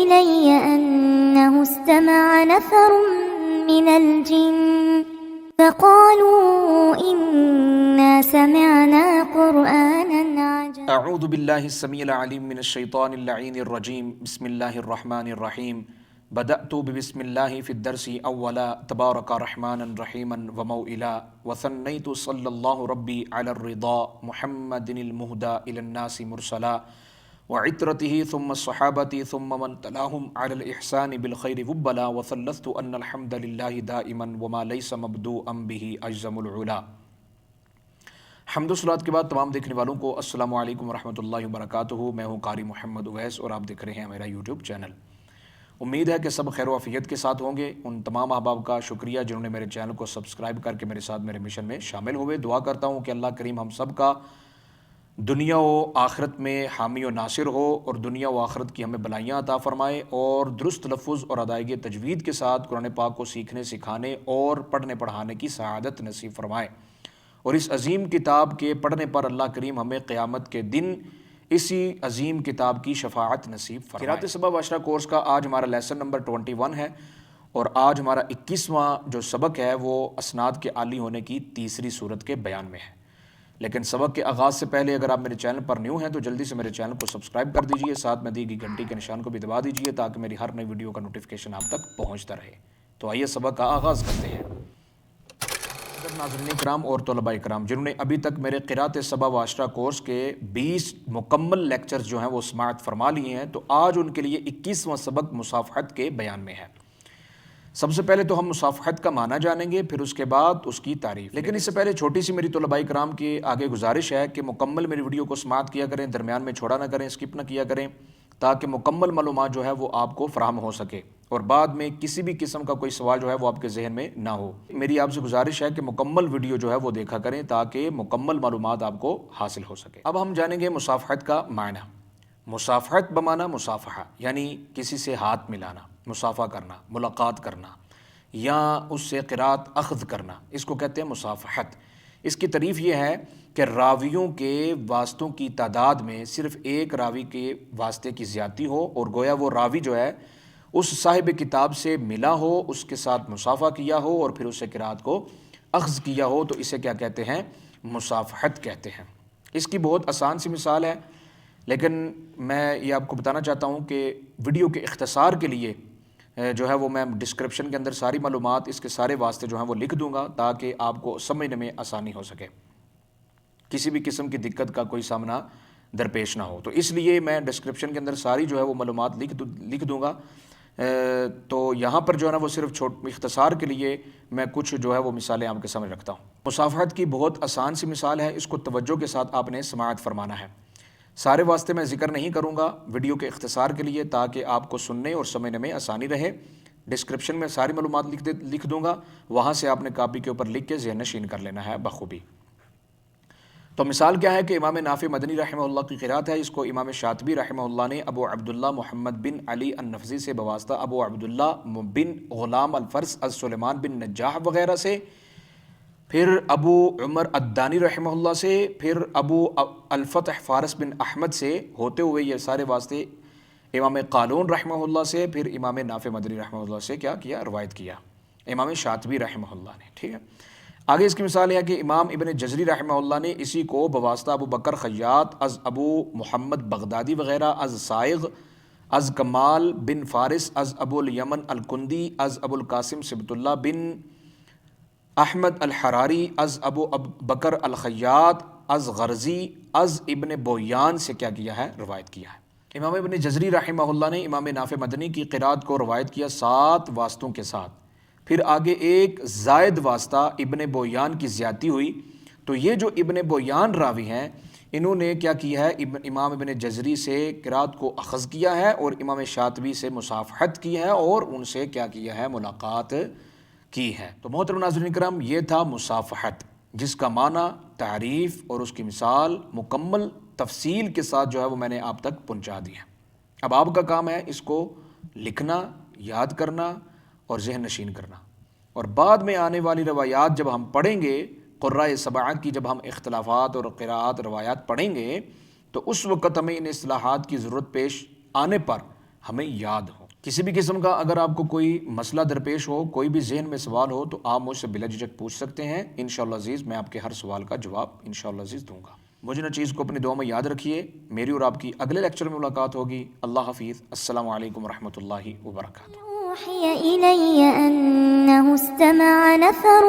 إلي أنه استمع نفر من الجن فقالوا إنا سمعنا قرآنا عجبا. اعوذ باللہ السمیع العلیم من الشیطان اللعین الرجیم. بسم اللہ الرحمن الرحیم. بدأت ببسم اللہ فی الدرس اولا تبارک رحمانا رحیما وموئلا وثنیت صلی اللہ ربی علی الرضا محمد المہدى الی الناس مرسلا وعطرته ثم الصحابة ثم من تلاهم على الإحسان بالخير وبلا وثلثت أن الحمد لله دائما وما ليس مبدوءا به أجزم العلا. حمد و صلوات کے بعد تمام دیکھنے والوں کو السلام علیکم ورحمۃ اللہ وبرکاتہ. میں ہوں قاری محمد اویس اور آپ دیکھ رہے ہیں میرا یوٹیوب چینل. امید ہے کہ سب خیر و عافیت کے ساتھ ہوں گے. ان تمام احباب کا شکریہ جنہوں نے میرے چینل کو سبسکرائب کر کے میرے ساتھ میرے مشن میں شامل ہوئے. دعا کرتا ہوں کہ اللہ کریم ہم سب کا دنیا و آخرت میں حامی و ناصر ہو اور دنیا و آخرت کی ہمیں بلائیاں عطا فرمائے اور درست لفظ اور ادائیگی تجوید کے ساتھ قرآن پاک کو سیکھنے سکھانے اور پڑھنے پڑھانے کی سعادت نصیب فرمائے. اور اس عظیم کتاب کے پڑھنے پر اللہ کریم ہمیں قیامت کے دن اسی عظیم کتاب کی شفاعت نصیب فرمائے. قرأت سبع وعشرہ کورس کا آج ہمارا لیسن نمبر 21 ہے اور آج ہمارا 21واں جو سبق ہے وہ اسناد کے عالی ہونے کی تیسری صورت کے بیان میں ہے. لیکن سبق کے آغاز سے پہلے اگر آپ میرے چینل پر نیو ہیں تو جلدی سے میرے چینل کو سبسکرائب کر دیجئے, ساتھ میں دی گئی گھنٹی کے نشان کو بھی دبا دیجئے تاکہ میری ہر نئی ویڈیو کا نوٹیفیکیشن آپ تک پہنچتا رہے. تو آئیے سبق کا آغاز کرتے ہیں. ناظرین کرام اور طلباء کرام جنہوں نے ابھی تک میرے قرأت سبع وعشرہ کورس کے 20 مکمل لیکچرز جو ہیں وہ سماعت فرما لیے ہیں تو آج ان کے لیے 21واں سبق مصافحت کے بیان میں ہے. سب سے پہلے تو ہم مصافحت کا معنی جانیں گے, پھر اس کے بعد اس کی تعریف. لیکن اس سے پہلے چھوٹی سی میری طلباء کرام کے آگے گزارش ہے کہ مکمل میری ویڈیو کو سماعت کیا کریں, درمیان میں چھوڑا نہ کریں, اسکپ نہ کیا کریں تاکہ مکمل معلومات جو ہے وہ آپ کو فراہم ہو سکے اور بعد میں کسی بھی قسم کا کوئی سوال جو ہے وہ آپ کے ذہن میں نہ ہو. میری آپ سے گزارش ہے کہ مکمل ویڈیو جو ہے وہ دیکھا کریں تاکہ مکمل معلومات آپ کو حاصل ہو سکے. اب ہم جانیں گے مصافحت کا معنی. مصافحت بمعنی مصافحہ یعنی کسی سے ہاتھ ملانا, مصافحہ کرنا, ملاقات کرنا یا اس سے قرات اخذ کرنا, اس کو کہتے ہیں مصافحت. اس کی تعریف یہ ہے کہ راویوں کے واسطوں کی تعداد میں صرف ایک راوی کے واسطے کی زیادتی ہو اور گویا وہ راوی جو ہے اس صاحب کتاب سے ملا ہو, اس کے ساتھ مصافحہ کیا ہو اور پھر اس سے قرات کو اخذ کیا ہو, تو اسے کیا کہتے ہیں؟ مصافحت کہتے ہیں. اس کی بہت آسان سی مثال ہے لیکن میں یہ آپ کو بتانا چاہتا ہوں کہ ویڈیو کے اختصار کے لیے جو ہے وہ میں ڈسکرپشن کے اندر ساری معلومات اس کے سارے واسطے جو ہیں وہ لکھ دوں گا تاکہ آپ کو سمجھنے میں آسانی ہو سکے, کسی بھی قسم کی دقت کا کوئی سامنا درپیش نہ ہو. تو اس لیے میں ڈسکرپشن کے اندر ساری جو ہے وہ معلومات لکھ دوں گا. تو یہاں پر جو ہے نا وہ صرف اختصار کے لیے میں کچھ جو ہے وہ مثالیں آپ کے سامنے رکھتا ہوں. مصافحت کی بہت آسان سی مثال ہے, اس کو توجہ کے ساتھ آپ نے سماعت فرمانا ہے. سارے واسطے میں ذکر نہیں کروں گا ویڈیو کے اختصار کے لیے تاکہ آپ کو سننے اور سمجھنے میں آسانی رہے. ڈسکرپشن میں ساری معلومات لکھ دوں گا, وہاں سے آپ نے کاپی کے اوپر لکھ کے ذہن نشین کر لینا ہے بخوبی. تو مثال کیا ہے کہ امام نافع مدنی رحمہ اللہ کی قرات ہے, اس کو امام شاطبی رحمہ اللہ نے ابو عبداللہ محمد بن علی النفزی سے بواسطہ ابو عبداللہ بن غلام الفرس از سلیمان بن نجاح وغیرہ سے, پھر ابو عمر الدانی رحمہ اللہ سے, پھر ابو الفتح فارس بن احمد سے ہوتے ہوئے یہ سارے واسطے امام قالون رحمہ اللہ سے, پھر امام نافع مدنی رحمہ اللہ سے کیا کیا؟ روایت کیا امام شاطبی رحمہ اللہ نے. ٹھیک ہے, آگے اس کی مثال ہے کہ امام ابن جزری رحمہ اللہ نے اسی کو بواسطہ ابو بکر خیاط از ابو محمد بغدادی وغیرہ از سائغ از کمال بن فارس از ابو الیمن الکندی از ابو القاسم سبت اللہ بن احمد الحراری از ابو بکر الخیاط از غرزی از ابن بویان سے کیا کیا ہے؟ روایت کیا ہے. امام ابن جزری رحمہ اللہ نے امام نافع مدنی کی قرات کو روایت کیا 7 واسطوں کے ساتھ, پھر آگے ایک زائد واسطہ ابن بویان کی زیادتی ہوئی. تو یہ جو ابن بویان راوی ہیں انہوں نے کیا کیا ہے؟ امام ابن جزری سے قرات کو اخذ کیا ہے اور امام شاطبی سے مصافحت کی ہے اور ان سے کیا کیا ہے؟ ملاقات کی ہے. تو محترم ناظرین کرام یہ تھا مصافحت, جس کا معنی, تعریف اور اس کی مثال مکمل تفصیل کے ساتھ جو ہے وہ میں نے آپ تک پہنچا دی ہے. اب آپ کا کام ہے اس کو لکھنا, یاد کرنا اور ذہن نشین کرنا, اور بعد میں آنے والی روایات جب ہم پڑھیں گے, قراء سبعہ کی جب ہم اختلافات اور قراءات روایات پڑھیں گے تو اس وقت ہمیں ان اصطلاحات کی ضرورت پیش آنے پر ہمیں یاد ہوں۔ کسی بھی قسم کا اگر آپ کو کوئی مسئلہ درپیش ہو، کوئی بھی ذہن میں سوال ہو تو آپ مجھ سے بلا جھجک پوچھ سکتے ہیں، انشاءاللہ عزیز میں آپ کے ہر سوال کا جواب انشاءاللہ عزیز دوں گا۔ مجھے نہ چیز کو اپنی دعا میں یاد رکھیے۔ میری اور آپ کی اگلے لیکچر میں ملاقات ہوگی۔ اللہ حافظ، السلام علیکم ورحمۃ اللہ وبرکاتہ۔ أوحي إلي أنه استمع نفر